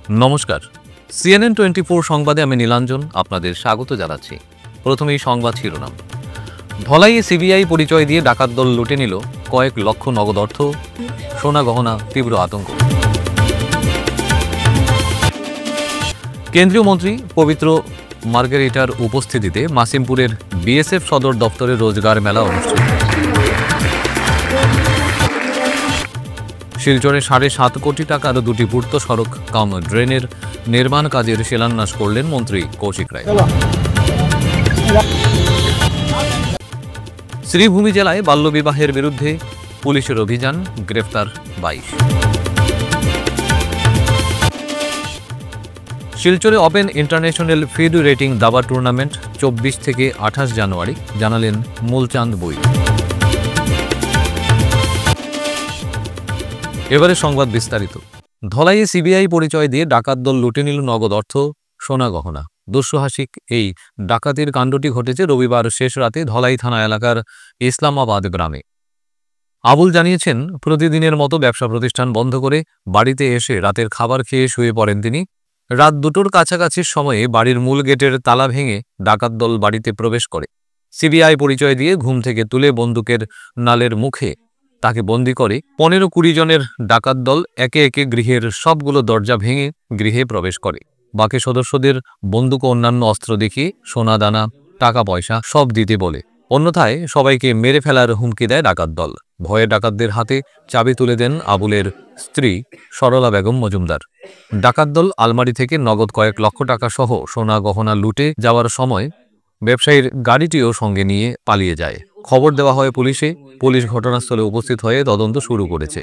নমস্কার, CNN24 সংবাদে আমি নীলাঞ্জন আপনাদের স্বাগত জানাচ্ছি। প্রথমেই সংবাদ শিরোনাম। ধলাইয়ে সিবিআই পরিচয় দিয়ে ডাকাত দল লুটে নিল কয়েক লক্ষ নগদ অর্থ, সোনা গহনা, তীব্র আতঙ্ক। কেন্দ্রীয় মন্ত্রী পবিত্র মার্গারিটার উপস্থিতিতে মাসিমপুরের বিএসএফ সদর দপ্তরে রোজগার মেলা অনুষ্ঠিত। শিলচরে 7.5 কোটি টাকার দুটি পূর্ত সড়ক কাম ড্রেনের নির্মাণ কাজের শিলান্যাস করলেন মন্ত্রী কৌশিক রায়। শ্রীভূমি জেলায় বাল্যবিবাহের বিরুদ্ধে পুলিশের অভিযান, গ্রেফতার 22। শিলচরে ওপেন ইন্টারন্যাশনাল ফিড রেটিং দাবা টুর্নামেন্ট 24 থেকে 28 জানুয়ারি, জানালেন মূলচাঁদ বই। এবারে সংবাদ বিস্তারিত। ধলাইয়ে সিবিআই পরিচয় দিয়ে ডাকাত দল লুটে নিল নগদ অর্থ, সোনা গহনা। দুঃসাহসিক এই ডাকাতির কাণ্ডটি ঘটেছে রবিবার শেষ রাতে ধলাই থানা এলাকার ইসলামাবাদ গ্রামে। আবুল জানিয়েছেন, প্রতিদিনের মতো ব্যবসা প্রতিষ্ঠান বন্ধ করে বাড়িতে এসে রাতের খাবার খেয়ে শুয়ে পড়েন তিনি। রাত 2টোর কাছাকাছির সময়ে বাড়ির মূল গেটের তালা ভেঙে ডাকাত দল বাড়িতে প্রবেশ করে। সিবিআই পরিচয় দিয়ে ঘুম থেকে তুলে বন্দুকের নালের মুখে তাকে বন্দী করে 15-20 জনের ডাকাত দল একে একে গৃহের সবগুলো দরজা ভেঙে গৃহে প্রবেশ করে। বাকি সদস্যদের বন্দুক ও অন্যান্য অস্ত্র দেখিয়ে সোনা দানা, টাকা পয়সা সব দিতে বলে, অন্যথায় সবাইকে মেরে ফেলার হুমকি দেয় ডাকাত দল। ভয়ে ডাকাতদের হাতে চাবি তুলে দেন আবুলের স্ত্রী সরলা বেগম মজুমদার। ডাকাত দল আলমারি থেকে নগদ কয়েক লক্ষ টাকা সহ সোনা গহনা লুটে যাওয়ার সময় ব্যবসায়ীর গাড়িটিও সঙ্গে নিয়ে পালিয়ে যায়। খবর দেওয়া হয় পুলিশে। পুলিশ ঘটনাস্থলে উপস্থিত হয়ে তদন্ত শুরু করেছে।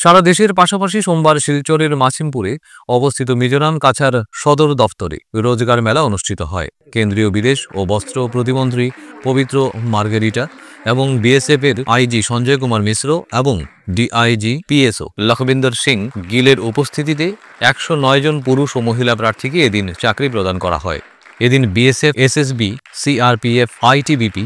সারা দেশের পাশাপাশি সোমবার শিলচরের মাসিমপুরে অবস্থিত মিজোরাম কাছার সদর দফতরে রোজগার মেলা অনুষ্ঠিত হয়। কেন্দ্রীয় বিদেশ ও বস্ত্র প্রতিমন্ত্রী পবিত্র মার্গারিটা এবং বিএসএফের আইজি সঞ্জয় কুমার মিশ্র এবং ডিআইজি পিএসও লখবিন্দর সিং গিলের উপস্থিতিতে 109 জন পুরুষ ও মহিলা প্রার্থীকে এদিন চাকরি প্রদান করা হয়। এদিন বিএসএফ, এসএসবি, সিআরপিএফ, আইটিবিপি,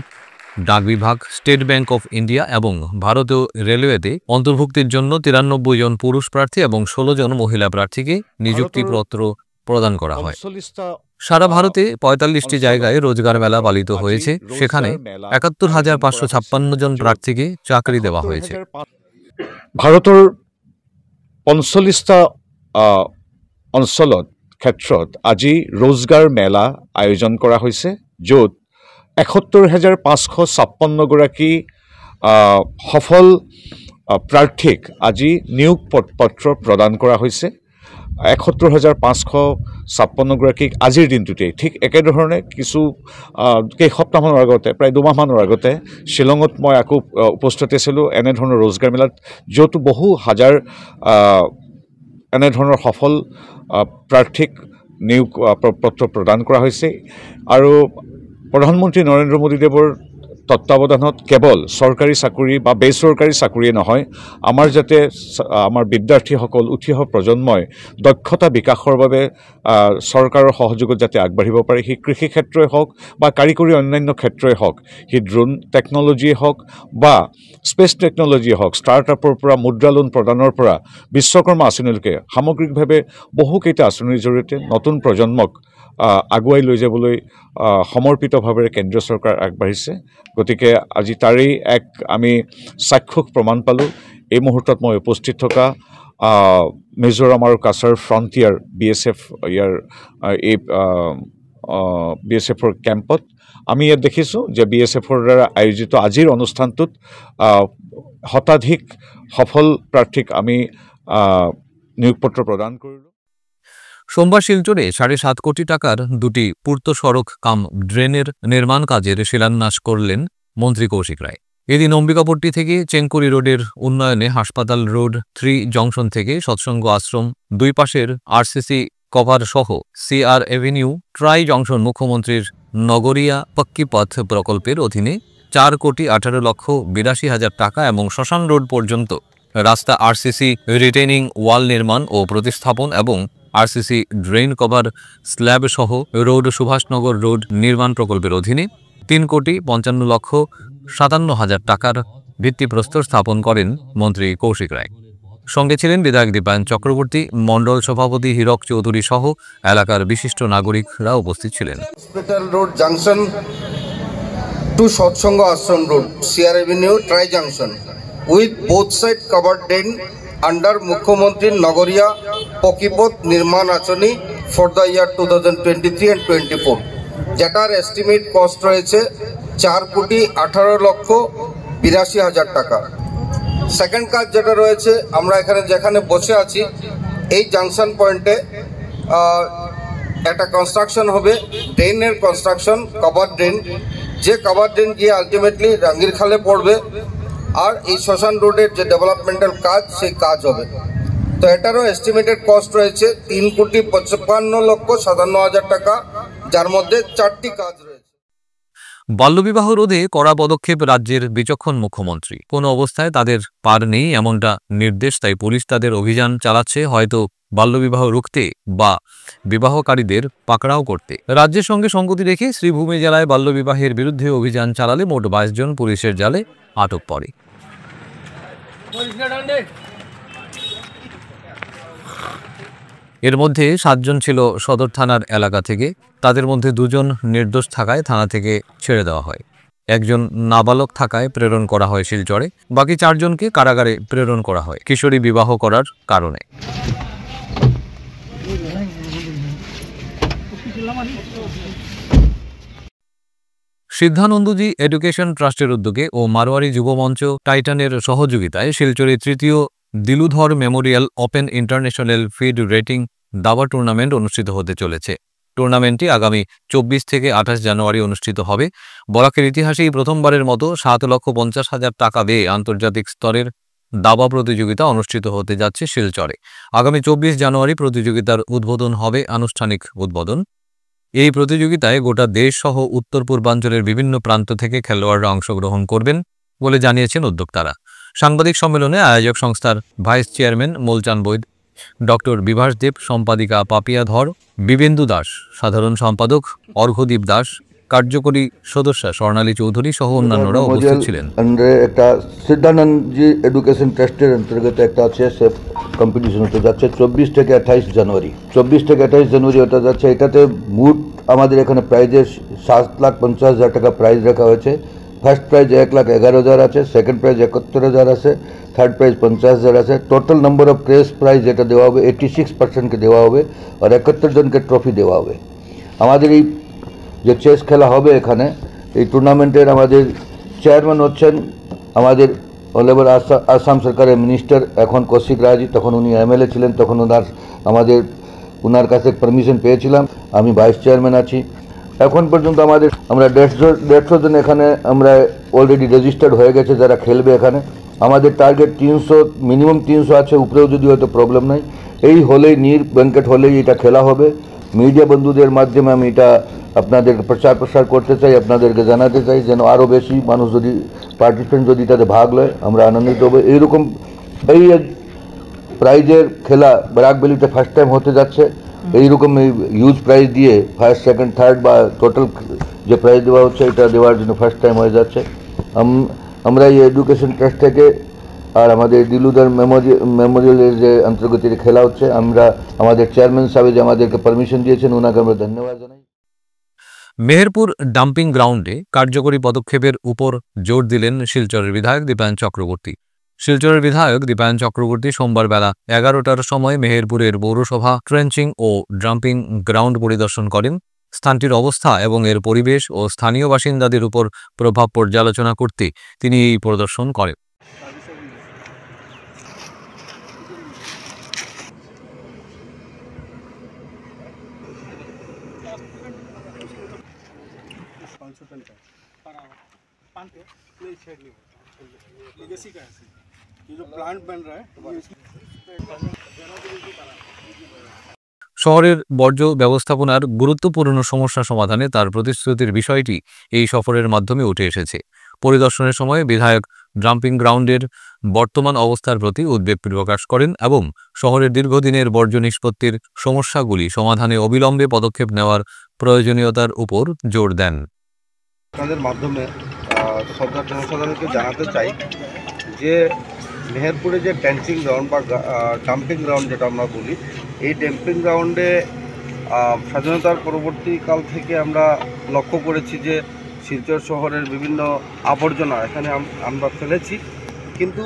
ডাক বিভাগ, স্টেট ব্যাংক অফ ইন্ডিয়া এবং ভারতীয় রেলওয়েতে অন্তর্ভুক্তির জন্য 93 জন পুরুষ প্রার্থী এবং 16 জন মহিলা প্রার্থীকে নিযুক্তিপত্র প্রদান করা হয়। সারা ভারতে 45টি জায়গায় রোজগার মেলা পালিত হয়েছে। সেখানে ৭১,৫৫৬ জন প্রার্থীকে চাকরি দেওয়া হয়েছে। ভারতৰ 45টা অঞ্চলত ক্ষেত্ৰত আজি ৰোজগাৰ মেলা আয়োজন কৰা হৈছে, য'ত ৭১,৫৫৬ গৰাকী সফল প্ৰাৰ্থীক আজি নিয়োগ পত্ৰ প্ৰদান কৰা হৈছে। ৭১,৫৫৬ গৰাকীক আজিৰ দিনটোতে ঠিক একেধৰণে কেইসপ্তাহমানৰ আগতে, প্ৰায় 2 মাহমানৰ আগতে শ্বিলঙত মই আকৌ উপস্থিত আছিলোঁ এনেধৰণৰ ৰোজগাৰ মেলাত, য'ত বহু হাজাৰ এনেধৰণৰ সফল প্ৰাৰ্থীক নিয়োগ পত্ৰ প্ৰদান কৰা হৈছে। আৰু প্ৰধানমন্ত্ৰী নৰেন্দ্ৰ মোদীদেৱৰ তত্ত্বাৱধানত কেৱল চৰকাৰী চাকৰি বা বেচৰকাৰী চাকৰিয়ে নহয়, আমাৰ বিদ্যাৰ্থীসকল, উঠি অহা প্ৰজন্মই দক্ষতা বিকাশৰ বাবে চৰকাৰৰ সহযোগত যাতে আগবাঢ়িব পাৰে, সি কৃষি ক্ষেত্ৰই হওক বা কাৰিকৰী অন্যান্য ক্ষেত্ৰই হওক, সি ড্ৰোন টেকন'লজিয়ে হওক বা স্পেচ টেকন'লজিয়ে হওক, ষ্টাৰ্টআপৰ পৰা মুদ্ৰা লোন প্ৰদানৰ পৰা বিশ্বকৰ্মা আঁচনিলৈকে সামগ্ৰিকভাৱে বহুকেইটা আঁচনিৰ জৰিয়তে নতুন প্ৰজন্মক আগুৱাই লৈ যাবলৈ সমৰ্পিতভাৱে কেন্দ্ৰীয় চৰকাৰ আগবাঢ়িছে। গতিকে আজি তাৰেই এক আমি চাক্ষুষ প্ৰমাণ পালোঁ। এই মুহূৰ্তত মই উপস্থিত থকা মিজোৰাম আৰু কাছাৰ ফ্ৰণ্টিয়াৰ বিএছএফ এই বিএছএফৰ কেম্পত আমি ইয়াত দেখিছোঁ যে বিএছএফৰ দ্বাৰা আয়োজিত আজিৰ অনুষ্ঠানটোত শতাধিক সফল প্ৰাৰ্থীক আমি নিয়োগপত্ৰ প্ৰদান কৰিলোঁ। সোমবার শিলচরে 7.5 কোটি টাকার দুটি পূর্ত সড়ক কাম ড্রেনের নির্মাণ কাজের শিলান্যাস করলেন মন্ত্রী কৌশিক রায়। এদিন অম্বিকাপট্টি থেকে চেঙ্কুরি রোডের উন্নয়নে হাসপাতাল রোড 3 জংশন থেকে সৎসঙ্গ আশ্রম দুই পাশের আরসিসি কভার সহ সিআর এভিনিউ ট্রাই জংশন মুখ্যমন্ত্রীর নগরিয়া পক্কি পথ প্রকল্পের অধীনে 4,18,82,000 টাকা এবং শ্মশান রোড পর্যন্ত রাস্তা আরসিসি রিটেনিং ওয়াল নির্মাণ ও প্রতিস্থাপন এবং আরসিসি ড্রেন কভার স্ল্যাব সহ রোড সুভাষনগর রোড নির্মাণ প্রকল্পের অধীনে 3,55,57,000 টাকার ভিত্তিপ্রস্তর স্থাপন করেন মন্ত্রী কৌশিক রায়। সঙ্গে ছিলেন বিধায়ক দীপায়ন চক্রবর্তী, মণ্ডল সভাপতি হীরক চৌধুরী সহ এলাকার বিশিষ্ট নাগরিকরা উপস্থিত ছিলেন। Hospital road junction to Satsang Ashram road, CR avenue, tri junction with both side covered drain under মুখ্যমন্ত্রীর নগরিয়া পকিপথ নির্মাণ আঁচনি ফর দ্য ইয়ার 2023 and 24, যেটার এস্টিমেট কস্ট রয়েছে 4,18,82,000 টাকা। সেকেন্ড কাজ যেটা রয়েছে, আমরা যেখানে বসে আছি এই জাংশন পয়েন্টে একটা কনস্ট্রাকশন হবে, ড্রেনের কনস্ট্রাকশন, কভার ড্রেন, যে কভার ড্রেন গিয়ে আলটিমেটলি রাঙ্গির খালে পড়বে আর এই শ্মশান রোডের যে ডেভেলপমেন্টাল কাজ সেই কাজ হবে। তো এটারও এস্টিমেটেড কস্ট রয়েছে 3,55,57,000 টাকা, যার মধ্যে 4টি কাজ রয়েছে। বাল্যবিবাহ রোধে কড়া পদক্ষেপ রাজ্যের বিচক্ষণ মুখ্যমন্ত্রী। কোনো অবস্থায় তাদের পার নেই এমনটা নির্দেশ, তাই পুলিশ তাদের অভিযান চালাচ্ছে, হয়তো বাল্যবিবাহ রুখতে বা বিবাহকারীদের পাকড়াও করতে। রাজ্যের সঙ্গে সঙ্গতি রেখে শ্রীভূমি জেলায় বাল্যবিবাহের বিরুদ্ধে অভিযান চালালে মোট 22 জন পুলিশের জালে আটক পড়ে। এর মধ্যে 7 জন ছিল সদর থানার এলাকা থেকে, তাদের মধ্যে 2 জন নির্দোষ থাকায় থানা থেকে ছেড়ে দেওয়া হয়, 1 জন নাবালক থাকায় প্রেরণ করা হয় শিলচরে, বাকি 4 জনকে কারাগারে প্রেরণ করা হয় কিশোরী বিবাহ করার কারণে। সিদ্ধানন্দজি এডুকেশন ট্রাস্টের উদ্যোগে ও মারোয়ারি যুবমঞ্চ টাইটানের সহযোগিতায় শিলচরে 3য় দিলুধর memorial open international FIDE rating দাবা টুর্নামেন্ট অনুষ্ঠিত হতে চলেছে। টুর্নামেন্টটি আগামী 24 থেকে 28 জানুয়ারি অনুষ্ঠিত হবে। বরাকের ইতিহাসেই প্রথমবারের মতো 7,50,000 টাকা দিয়ে আন্তর্জাতিক স্তরের দাবা প্রতিযোগিতা অনুষ্ঠিত হতে যাচ্ছে শিলচরে। আগামী 24 জানুয়ারি প্রতিযোগিতার উদ্বোধন হবে, আনুষ্ঠানিক উদ্বোধন। এই প্রতিযোগিতায় গোটা দেশ সহ উত্তর পূর্বাঞ্চলের বিভিন্ন প্রান্ত থেকে খেলোয়াড়রা অংশগ্রহণ করবেন বলে জানিয়েছেন উদ্যোক্তারা। সাংবাদিক সম্মেলনে আয়োজক সংস্থার ভাইস চেয়ারম্যান মূলচান বৈদ, ডক্টর বিভাস দেব, সম্পাদিকা পাপিয়া ধর, বিবেন্দু দাস, সাধারণ সম্পাদক অর্ঘদীপ দাস, কার্যকরী সদস্য স্বর্ণালী চৌধুরী সহ অন্যান্যরা উপস্থিত ছিলেন। একটা সিদ্ধানন্দজি এডুকেশন ট্রাস্টের অন্তর্গত একটা আছে, সে কম্পিটিশন হতে যাচ্ছে 24 থেকে 28 জানুয়ারি। 24 থেকে 28 জানুয়ারি হতে যাচ্ছে। এটাতে মোট আমাদের এখানে প্রাইজের 7,50,000 টাকা প্রাইজ রাখা হয়েছে। ফার্স্ট প্রাইজ 1,11,000 আছে, সেকেন্ড প্রাইজ 71,000 আছে, থার্ড প্রাইজ 50,000 আছে। Total number of press prize যেটা দেওয়া হবে 86%কে দেওয়া হবে আর 71 জনকে ট্রফি দেওয়া হবে। আমাদের এই যে চেস খেলা হবে এখানে, এই টুর্নামেন্টের আমাদের চেয়ারম্যান হচ্ছেন আমাদের অনেবল আসাম সরকারের মিনিস্টার, এখন কৌশিক রায়জি, তখন উনি এমএলএ ছিলেন, তখন ওনার কাছে পারমিশন পেয়েছিলাম। আমি ভাইস চেয়ারম্যান আছি। এখন পর্যন্ত আমরা 150 জন এখানে আমরা অলরেডি রেজিস্টার্ড হয়ে গেছে যারা খেলবে এখানে। আমাদের টার্গেট 300, মিনিমাম 300 আছে, উপরেও যদি হয়তো প্রবলেম নাই। এই হলেই ব্যাঙ্কেট হলেই এটা খেলা হবে। মিডিয়া বন্ধুদের মাধ্যমে আমি এটা আপনাদেরকে প্রচার করতে চাই, আপনাদেরকে জানাতে চাই যেন আরও বেশি মানুষ যদি পার্টিসিপেন্ট যদি তাতে ভাগ লয়, আমরা আনন্দিত হব। এইরকম এই প্রাইজের খেলা বরাকবেলিতে ফার্স্ট টাইম হতে যাচ্ছে। এইরকম এই হিউজ প্রাইজ দিয়ে ফার্স্ট, সেকেন্ড, থার্ড বা টোটাল যে প্রাইজ দেওয়া হচ্ছে এটা দেওয়ার জন্য ফার্স্ট টাইম হয়ে যাচ্ছে। আমরা এই এডুকেশন ট্রাস্ট থেকে আর আমাদের দিলুধর মেমোরিয়ালের যে অন্তর্গত খেলা হচ্ছে, আমরা আমাদের চেয়ারম্যান সাহেব যে আমাদেরকে পারমিশন দিয়েছেন ওনাকে আমরা ধন্যবাদ জানাই। মেহেরপুর ডাম্পিং গ্রাউন্ডে কার্যকরী পদক্ষেপের উপর জোর দিলেন শিলচরের বিধায়ক দীপায়ন চক্রবর্তী। শিলচরের বিধায়ক দীপায়ন চক্রবর্তী সোমবার বেলা 11টার সময় মেহেরপুরের পৌরসভা ট্রেঞ্চিং ও ডাম্পিং গ্রাউন্ড পরিদর্শন করেন। স্থানটির অবস্থা এবং এর পরিবেশ ও স্থানীয় বাসিন্দাদের উপর প্রভাব পর্যালোচনা করতে তিনি এই পরিদর্শন করেন। लेगेसी का है, ये जो प्लांट बन रहा है শহরের বর্জ্য ব্যবস্থাপনার গুরুত্বপূর্ণ সমস্যা সমাধানে তার প্রতিশ্রুতির বিষয়টি এই সফরের মাধ্যমে উঠে এসেছে। পরিদর্শনের সময় বিধায়ক ডাম্পিং গ্রাউন্ডের বর্তমান অবস্থার প্রতি উদ্বেগ প্রকাশ করেন এবং শহরের দীর্ঘদিনের বর্জ্য নিষ্পত্তির সমস্যাগুলি সমাধানে অবিলম্বে পদক্ষেপ নেওয়ার প্রয়োজনীয়তার উপর জোর দেন। আপনাদের মাধ্যমে সরকার জনসাধারণকে জানাতে চাই যে মেহেরপুরে যে ড্যান্সিং গ্রাউন্ড বা ডাম্পিং গ্রাউন্ড যেটা আমরা বলি, এই ডাম্পিং গ্রাউন্ডে স্বাধীনতার পরবর্তীকাল থেকে আমরা লক্ষ্য করেছি যে শিলচর শহরের বিভিন্ন আবর্জনা এখানে আমরা ফেলেছি, কিন্তু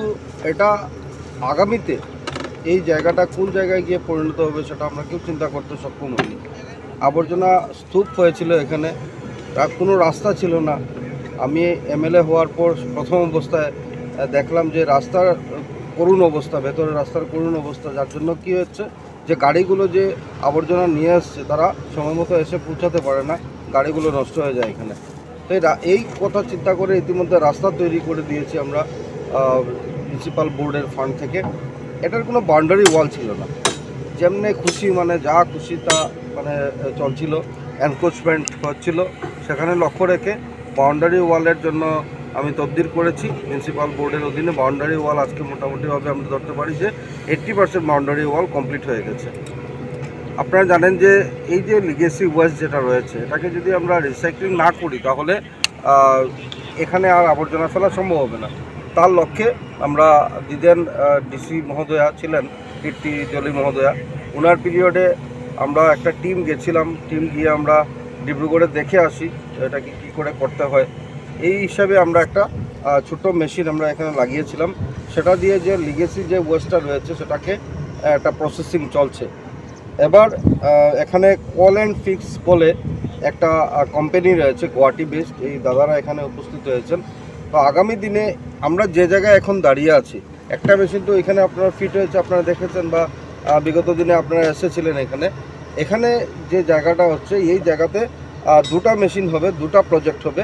এটা আগামীতে এই জায়গাটা কোন জায়গায় গিয়ে পরিণত হবে সেটা আমরা কেউ চিন্তা করতে সক্ষম হইনি। আবর্জনা স্তূপ হয়েছিল এখানে, কোনো রাস্তা ছিল না। আমি এমএলএ হওয়ার পর প্রথম অবস্থায় দেখলাম যে রাস্তার করুণ অবস্থা, ভেতরের রাস্তার করুণ অবস্থা, যার জন্য কী হচ্ছে যে গাড়িগুলো যে আবর্জনা নিয়ে আসছে তারা সময় মতো এসে পৌঁছাতে পারে না, গাড়িগুলো নষ্ট হয়ে যায় এখানে। তো এই কথা চিন্তা করে ইতিমধ্যে রাস্তা তৈরি করে দিয়েছি আমরা মিউনিসিপ্যাল বোর্ডের ফান্ড থেকে। এটার কোনো বাউন্ডারি ওয়াল ছিল না, যেমনি খুশি মানে যা খুশি তা মানে চলছিল, এনক্রোচমেন্ট হচ্ছিল। সেখানে লক্ষ্য রেখে বাউন্ডারি ওয়ালের জন্য আমি তদবির করেছি। মিউনিসিপ্যাল বোর্ডের অধীনে বাউন্ডারি ওয়াল আজকে মোটামুটিভাবে আমরা ধরতে পারি যে 80% বাউন্ডারি ওয়াল কমপ্লিট হয়ে গেছে। আপনারা জানেন যে এই যে লিগেসি ওয়েস্ট যেটা রয়েছে এটাকে যদি আমরা রিসাইক্লিং না করি তাহলে এখানে আর আবর্জনা ফেলা সম্ভব হবে না। তার লক্ষ্যে আমরা দিদেন ডিসি মহোদয়া ছিলেন, কীর্তি জলি মহোদয়া, ওনার পিরিয়ডে আমরা একটা টিম গেছিলাম। টিম গিয়ে আমরা ডিব্রুগড়ে দেখে আসি এটাকে কী করে করতে হয়। এই হিসাবে আমরা একটা ছোটো মেশিন আমরা এখানে লাগিয়েছিলাম, সেটা দিয়ে যে লিগেসি যে ওয়েস্টটা রয়েছে সেটাকে একটা প্রসেসিং চলছে। এবার এখানে কল অ্যান্ড ফিক্স বলে একটা কোম্পানি রয়েছে গুয়াহাটি বেসড, এই দাদারা এখানে উপস্থিত হয়েছেন। তো আগামী দিনে আমরা যে জায়গায় এখন দাঁড়িয়ে আছি, একটা মেশিন তো এখানে আপনারা ফিট হয়েছে, আপনারা দেখেছেন বা বিগত দিনে আপনারা এসেছিলেন এখানে। এখানে যে জায়গাটা হচ্ছে এই জায়গাতে দুটা মেশিন হবে, দুটা প্রজেক্ট হবে।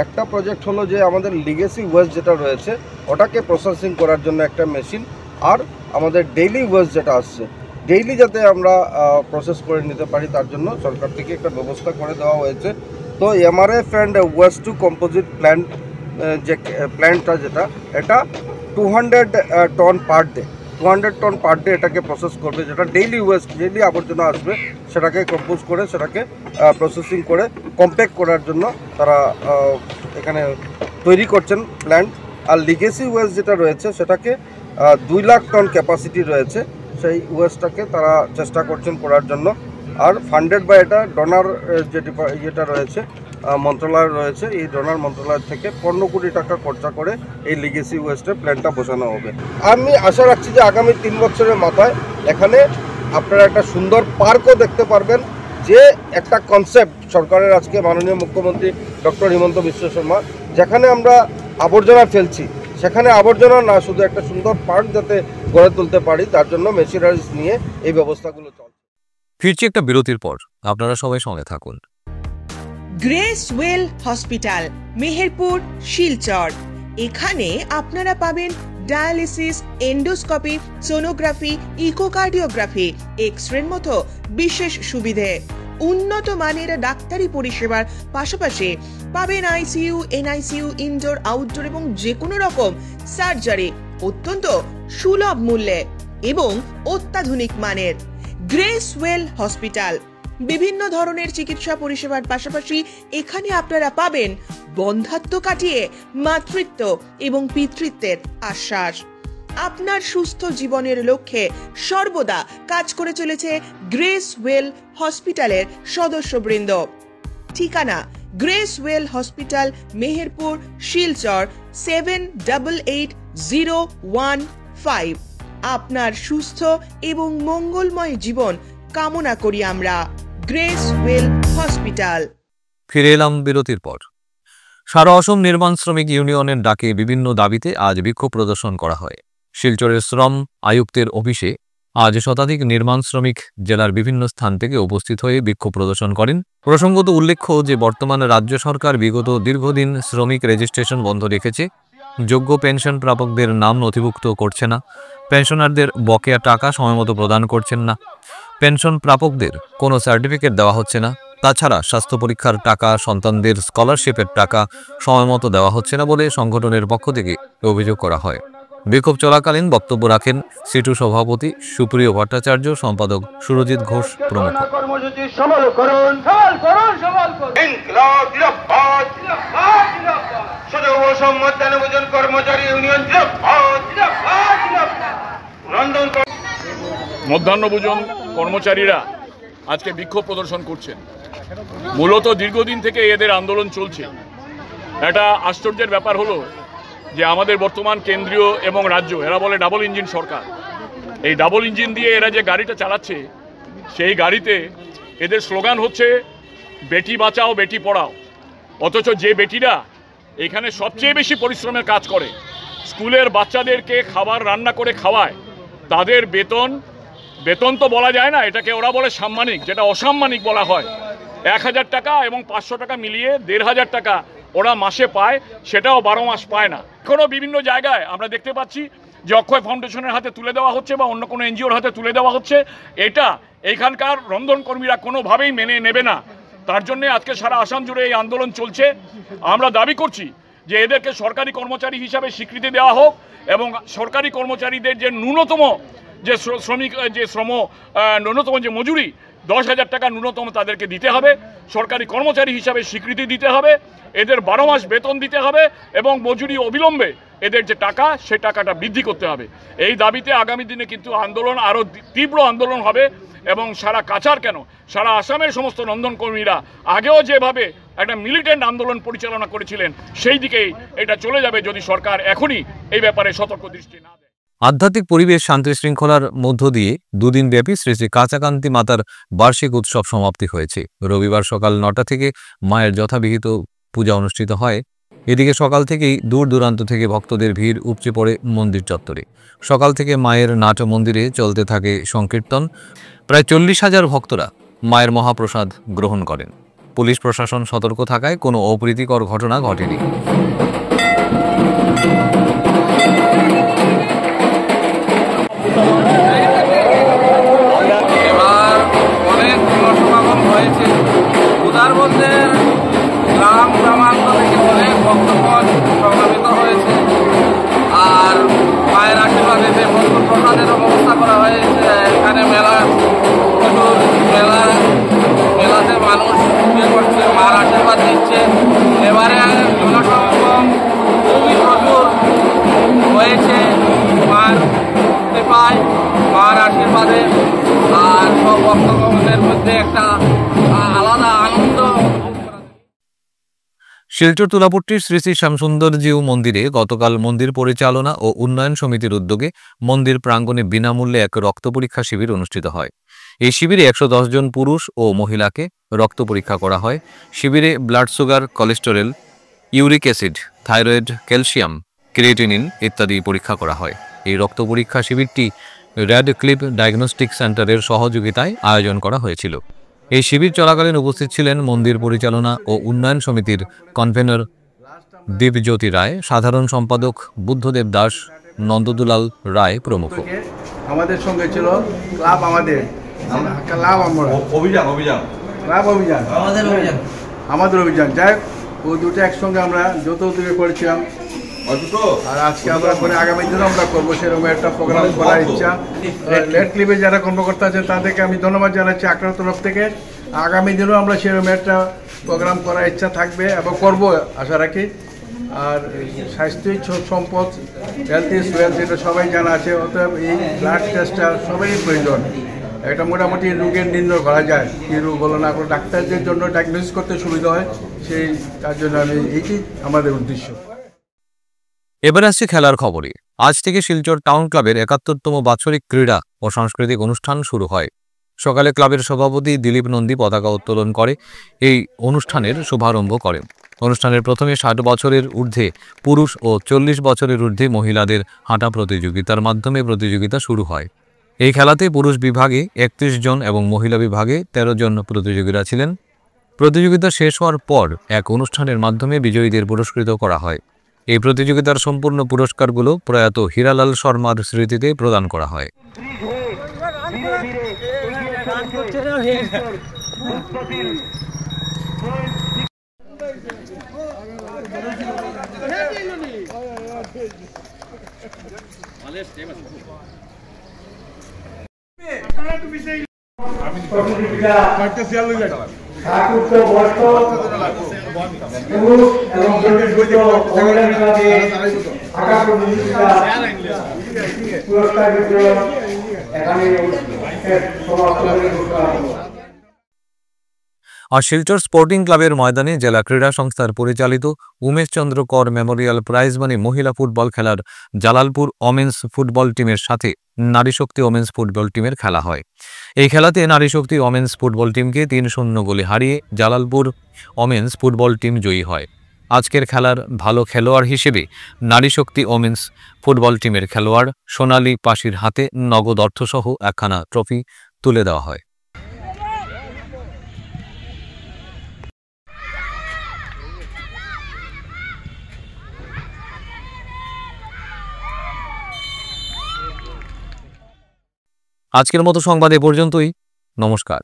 একটা প্রজেক্ট হলো যে আমাদের লিগেসি ওয়েস্ট যেটা রয়েছে ওটাকে প্রসেসিং করার জন্য একটা মেশিন, আর আমাদের ডেইলি ওয়েস্ট যেটা আসছে ডেইলি যাতে আমরা প্রসেস করে নিতে পারি তার জন্য সরকার থেকে একটা ব্যবস্থা করে দেওয়া হয়েছে। তো MRF and waste to composite plant যে প্ল্যান্টটা যেটা, এটা 200 ton per day, 200 ton per day এটাকে প্রসেস করবে। যেটা ডেইলি ওয়েস্ট, ডেইলি আবর্জনা আসবে সেটাকে কম্পোজ করে সেটাকে প্রসেসিং করে কম্প্যাক্ট করার জন্য তারা এখানে তৈরি করছেন প্ল্যান্ট। আর লিগেসি ওয়েস্ট যেটা রয়েছে সেটাকে 2 লাখ টন ক্যাপাসিটি রয়েছে, সেই ওয়েস্টটাকে তারা চেষ্টা করছেন করার জন্য। আর ফান্ডেড বাই এটা ডোনার যেটা রয়েছে মন্ত্রণালয় রয়েছে, এই ডোনার মন্ত্রণালয় থেকে 15 কোটি টাকা খরচা করে এই লিগেসি ওয়েস্টের প্ল্যান্টটা বসানো হবে। আমি আশা রাখছি যে আগামী 3 বছরের মাথায় এখানে আপনারা একটা সুন্দর পার্কও দেখতে পারবেন, যে একটা কনসেপ্ট সরকারের আজকে মাননীয় মুখ্যমন্ত্রী ডক্টর হিমন্ত বিশ্ব শর্মা, যেখানে আমরা আবর্জনা ফেলছি সেখানে আবর্জনা না, শুধু একটা সুন্দর পার্ক যাতে গড়ে তুলতে পারি তার জন্য মেশিনারিজ নিয়ে এই ব্যবস্থাগুলো চলছে। ফিরছি একটা বিরতির পর, আপনারা সবাই সঙ্গে থাকুন। Grace well hospital, Meherpur, Silchar. এখানে আপনারা পাবেন ডায়ালিসিস, এন্ডোস্কোপি, সোনোগ্রাফি, ইকোকার্ডিওগ্রাফি, এক্স-রের মতো বিশেষ সুবিধে। উন্নত মানের ডাক্তারি পরিষেবার পাশাপাশি পাবেন আইসিইউ, এনআইসিইউ, ইনডোর, আউটডোর এবং যে কোনো রকম সার্জারি অত্যন্ত সুলভ মূল্যে এবং অত্যাধুনিক মানের। গ্রেস ওয়েল হসপিটাল বিভিন্ন ধরনের চিকিৎসা পরিষেবার পাশাপাশি এখানে আপনারা পাবেন বন্ধ্যাত্ব কাটিয়ে মাতৃত্ব এবং পিতৃত্বের আশ্বাস। আপনার সুস্থ জীবনের লক্ষ্যে সর্বদা কাজ করে চলেছে গ্রেস ওয়েল হসপিটালের সদস্যবৃন্দ। ঠিকানা grace well hospital, Meherpur, Silchar 788015। আপনার সুস্থ এবং মঙ্গলময় জীবন কামনা করি আমরা। Grace well hospital. ফিরে এলাম বিরতির পর। সারা অসম নির্মাণ শ্রমিক ইউনিয়নের ডাকে বিভিন্ন দাবিতে আজ বিক্ষোভ প্রদর্শন করা হয়। শিলচরের শ্রম আয়ুক্তের অফিসে আজ শতাধিক নির্মাণ শ্রমিক জেলার বিভিন্ন স্থান থেকে উপস্থিত হয়ে বিক্ষোভ প্রদর্শন করেন। প্রসঙ্গত উল্লেখ্য যে বর্তমানে রাজ্য সরকার বিগত দীর্ঘদিন শ্রমিক রেজিস্ট্রেশন বন্ধ রেখেছে, যোগ্য পেনশন প্রাপকদের নাম নথিভুক্ত করছে না, পেনশনারদের বকেয়া টাকা সময়মতো প্রদান করছেন না, পেনশন প্রাপকদের কোনো সার্টিফিকেট দেওয়া হচ্ছে না, তাছাড়া স্বাস্থ্য পরীক্ষার টাকা, সন্তানদের স্কলারশিপের টাকা সময়মতো দেওয়া হচ্ছে না বলে সংগঠনের পক্ষ থেকে অভিযোগ করা হয়। বিক্ষোভ চলাকালীন বক্তব্য রাখেন সিটু সভাপতি সুপ্রিয় ভট্টাচার্য, সম্পাদক সুরজিৎ ঘোষ প্রমুখ। মধ্যাহ্নভোজন কর্মচারীরা আজকে বিক্ষোভ প্রদর্শন করছেন। মূলত দীর্ঘদিন থেকে এদের আন্দোলন চলছে। একটা আশ্চর্যের ব্যাপার হলো যে আমাদের বর্তমান কেন্দ্রীয় এবং রাজ্য, এরা বলে ডাবল ইঞ্জিন সরকার, এই ডাবল ইঞ্জিন দিয়ে এরা যে গাড়িটা চালাচ্ছে, সেই গাড়িতে এদের স্লোগান হচ্ছে বেটি বাঁচাও বেটি পড়াও। অথচ যে বেটিরা এখানে সবচেয়ে বেশি পরিশ্রমের কাজ করে, স্কুলের বাচ্চাদেরকে খাবার রান্না করে খাওয়ায়, তাদের বেতন তো বলা যায় না, এটাকে ওরা বলে সাম্মানিক, যেটা অসাম্মানিক বলা হয়। 1000 টাকা এবং 500 টাকা মিলিয়ে 1500 টাকা ওরা মাসে পায়, সেটাও 12 মাস পায় না। এখনও বিভিন্ন জায়গায় আমরা দেখতে পাচ্ছি যে অক্ষয় ফাউন্ডেশনের হাতে তুলে দেওয়া হচ্ছে বা অন্য কোনো এনজিওর হাতে তুলে দেওয়া হচ্ছে। এটা এইখানকার রন্ধনকর্মীরা কোনোভাবেই মেনে নেবে না। তার জন্যে আজকে সারা আসাম জুড়ে এই আন্দোলন চলছে। আমরা দাবি করছি যে এদেরকে সরকারি কর্মচারী হিসাবে স্বীকৃতি দেওয়া হোক এবং সরকারি কর্মচারীদের যে ন্যূনতম যে ন্যূনতম যে মজুরি 10,000 টাকা ন্যূনতম তাদেরকে দিতে হবে, সরকারি কর্মচারী হিসাবে স্বীকৃতি দিতে হবে, এদের 12 মাস বেতন দিতে হবে এবং মজুরি অবিলম্বে এদের যে টাকা, সে টাকাটা বৃদ্ধি করতে হবে। এই দাবিতে আগামী দিনে কিন্তু আন্দোলন আরও তীব্র আন্দোলন হবে এবং সারা কাছাড় কেন, সারা আসামের সমস্ত রন্ধনকর্মীরা আগেও যেভাবে একটা মিলিটেন্ট আন্দোলন পরিচালনা করেছিলেন, সেই দিকেই এটা চলে যাবে যদি সরকার এখনই এই ব্যাপারে সতর্ক দৃষ্টি না দেয়। আধ্যাত্মিক পরিবেশ, শান্তি শৃঙ্খলার মধ্য দিয়ে দুদিনব্যাপী শ্রী শ্রী কাচাকান্তি মাতার বার্ষিক উৎসব সমাপ্তি হয়েছে। রবিবার সকাল 9টা থেকে মায়ের যথাবিহিত পূজা অনুষ্ঠিত হয়। এদিকে সকাল থেকেই দূর দূরান্ত থেকে ভক্তদের ভিড় উপচে পড়ে মন্দির চত্বরে। সকাল থেকে মায়ের নাট মন্দিরে চলতে থাকে সংকীর্তন। প্রায় 40,000 ভক্তরা মায়ের মহাপ্রসাদ গ্রহণ করেন। পুলিশ প্রশাসন সতর্ক থাকায় কোনো অপ্রীতিকর ঘটনা ঘটেনি। এবার অনেক জনসমাগম হয়েছে। উদার বলতে গ্রাম গ্রামান্ত থেকে অনেক ভক্তগণ প্রভাবিত হয়েছে। আর মায়ের আশীর্বাদে যে প্রসাদেরও ব্যবস্থা করা হয়েছে। এখানে মেলাতে মানুষ বিয়ে করছে, মার আশীর্বাদ দিচ্ছে। এবারে জনসমাগম খুবই প্রচুর হয়েছে মার কৃপায়, মার আশীর্বাদে। আর সব ভক্তগণের মধ্যে একটা আলাদা আনন্দ। শিলচর তুলাপট্টির শ্রী শ্রী শ্যামসুন্দরজিউ মন্দিরে গতকাল মন্দির পরিচালনা ও উন্নয়ন সমিতির উদ্যোগে মন্দির প্রাঙ্গণে বিনামূল্যে এক রক্ত পরীক্ষা শিবির অনুষ্ঠিত হয়। এই শিবিরে 110 জন পুরুষ ও মহিলাকে রক্ত পরীক্ষা করা হয়। শিবিরে blood sugar, cholesterol, uric acid, thyroid, calcium, creatinine ইত্যাদি পরীক্ষা করা হয়। এই রক্ত পরীক্ষা শিবিরটি রেড ক্লিপ ডায়াগনস্টিক সেন্টারের সহযোগিতায় আয়োজন করা হয়েছিল। এই শিবির চলাকালীন উপস্থিত ছিলেন মন্দির পরিচালনা ও উন্নয়ন সমিতির কনভেনর দীপজ্যোতি রায়, সাধারণ সম্পাদক বুদ্ধদেব দাস, নন্দদুলাল রায় প্রমুখ। আমাদের সঙ্গে ছিল ক্লাব আমাদের অভিযান যাই ওই দুটো একসঙ্গে আমরা যৌথ উদ্যোগে করেছিলাম। আর আজকে আমরা করে আগামী দিনও আমরা করবো সেরকম একটা প্রোগ্রাম করার ইচ্ছা। রেড ক্লিপে যারা কর্মকর্তা আছেন তাদেরকে আমি ধন্যবাদ জানাচ্ছি আখড়ার তরফ থেকে। আগামী দিনও আমরা সেরকম একটা প্রোগ্রাম করার ইচ্ছা থাকবে এবং করবো আশা রাখি। আর স্বাস্থ্যই সম্পদ, হেলথ ইজ ওয়েলথ, এটা সবাই জানা আছে। অতএব এই ব্লাড টেস্টটা সবাই প্রয়োজন। একটা মোটামুটি রোগের নির্ণয় করা যায়, কী রোগ হলো না করে ডাক্তারদের জন্য ডায়াগনোসিস করতে সুবিধা হয়, সেই তার জন্য এইটি আমাদের উদ্দেশ্য। এবার আসছে খেলার খবরে। আজ থেকে শিলচর টাউন ক্লাবের 71তম বাৎসরিক ক্রীড়া ও সাংস্কৃতিক অনুষ্ঠান শুরু হয়। সকালে ক্লাবের সভাপতি দিলীপ নন্দী পতাকা উত্তোলন করে এই অনুষ্ঠানের শুভারম্ভ করেন। অনুষ্ঠানের প্রথমে 60 বছরের ঊর্ধ্বে পুরুষ ও 40 বছরের ঊর্ধ্বে মহিলাদের হাঁটা প্রতিযোগিতার মাধ্যমে প্রতিযোগিতা শুরু হয়। এই খেলাতে পুরুষ বিভাগে 31 জন এবং মহিলা বিভাগে 13 জন প্রতিযোগীরা ছিলেন। প্রতিযোগিতা শেষ হওয়ার পর এক অনুষ্ঠানের মাধ্যমে বিজয়ীদের পুরস্কৃত করা হয়। এই প্রতিযোগিতার সম্পূর্ণ পুরস্কারগুলো প্রয়াত হীরালাল শর্মার স্মৃতিতে প্রদান করা হয়। আর শিলচর স্পোর্টিং ক্লাবের ময়দানে জেলা ক্রীড়া সংস্থার পরিচালিত উমেশ চন্দ্র কর মেমোরিয়াল প্রাইজ মানি মহিলা ফুটবল খেলার জালালপুর ওমেন্স ফুটবল টিমের সাথে নারী শক্তি ওমেন্স ফুটবল টিমের খেলা হয়। এই খেলাতে নারী শক্তি ওমেন্স ফুটবল টিমকে 3-0 গোলে হারিয়ে জালালপুর ওমেন্স ফুটবল টিম জয়ী হয়। আজকের খেলার ভালো খেলোয়াড় হিসেবে নারী শক্তি ওমেন্স ফুটবল টিমের খেলোয়াড় সোনালী পাশির হাতে নগদ অর্থসহ একখানা ট্রফি তুলে দেওয়া হয়। আজকের মতো সংবাদ এ পর্যন্তই। নমস্কার।